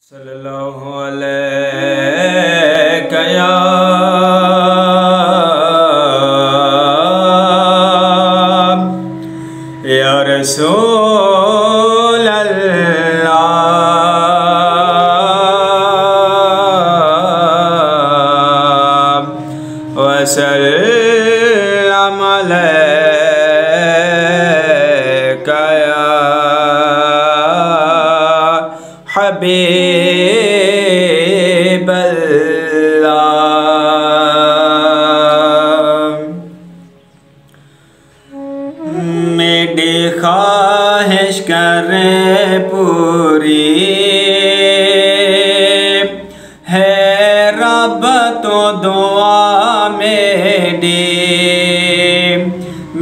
सल्लल्लाहु अलैहि या रसूल अल्लाह वसल्लम अलैका या हबीब अल्लाह। मेरी ख्वाहिश करे पूरी है रब तो दुआ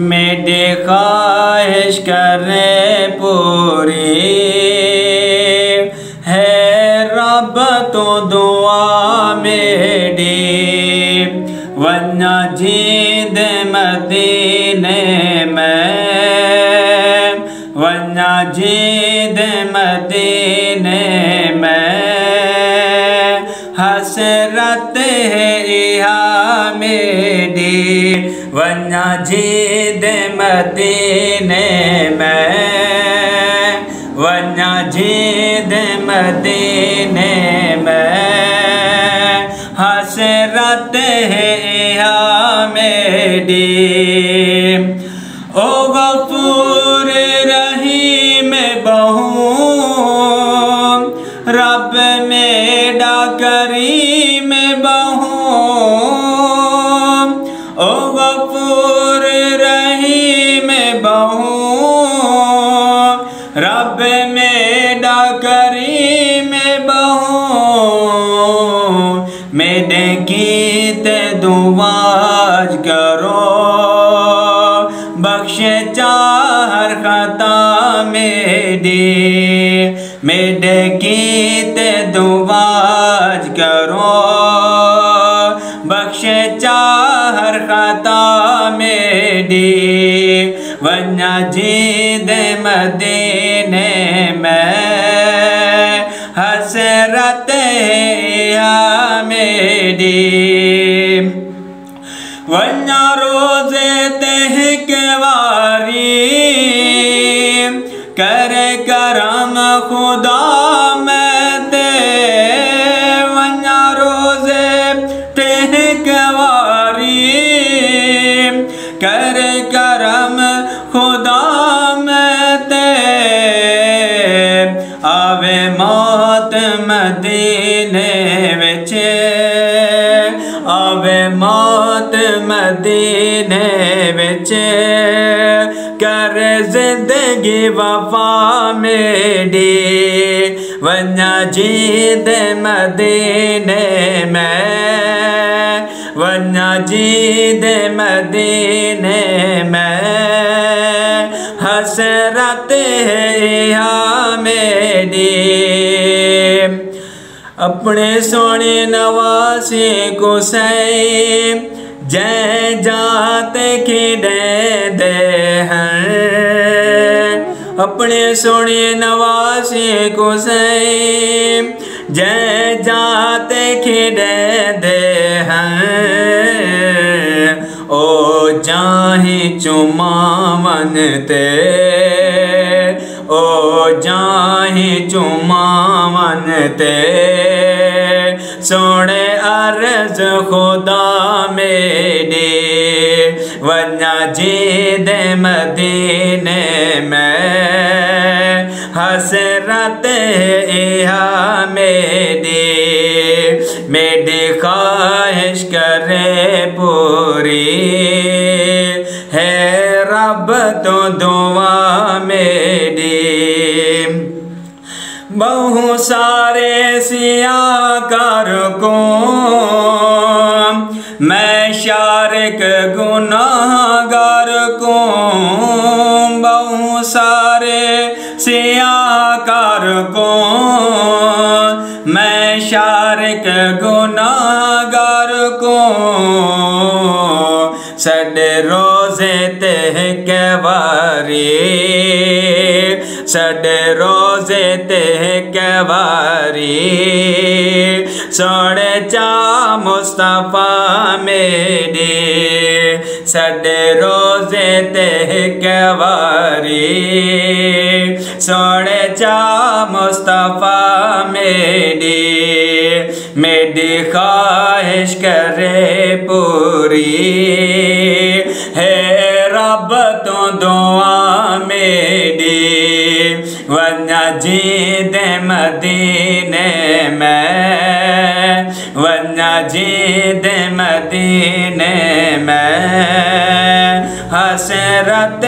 मेरी ख्वाहिश करे पूरी है रब तो दुआ मेरी वन्ना जीद मदीने में वन्ना जीद मदीने में हसरत है यहाँ मेरी वन्ना जीद मदीने में वन्ना जीद मदीने में हसरत है यहाँ मेरी। ओ गफूर रहीम बहू रब मेरा करीम बहू ओ गफूर रहीम बहू रब मेरा करीम बहू मेरे गीत दुआज करो बख्शे चाहर खता मेरे गीत दुआज करो बख्शे चाहर खता मेरी वन्ना जीद मदीने में हसरत है मेरी। वन्ना रोज़े तहकवारी करे करम खुदा मैं ते वन्ना रोज़े तहकवारी करे करम खुदा मैं ते आवे मौत मदीने विच आवे मौत मदीने विच कर जिंदगी वफा मेरी वन्ना जीद मदीने में वन्ना जीद मदीने में हसरत है यहाँ मेरी। अपने सोने नवासे को सही जय जाते खिड़े दे हैं अपने सोने नवासे को सही जय जाते खिड़े दे हैं ओ जाहि चुमावन ते ओ जाहि चुमावन ते सोने अर्ज खुदा मेरी वन्ना जीद मदीने में हसरत है मेरी ख्वाहिश करे पूरी है रब तो दुआ मेरी। बहु सारे सियाकार को मैं शारिक गुनाहगार को बहु सारे सियाकार को मैं शारिक गुनाहगार को सड रोज़े तहकवारी साडे रोजे ते कवारी सोने चा मुस्तफा मेरे साडे रोजे ते कवारी सोने चा मुस्तफा मेरी ख्वाहिश करे पूरी है रब तो दुआ मेरी वन्ना जी दे मदीने में वन्ना जी दे मदीने में हसरत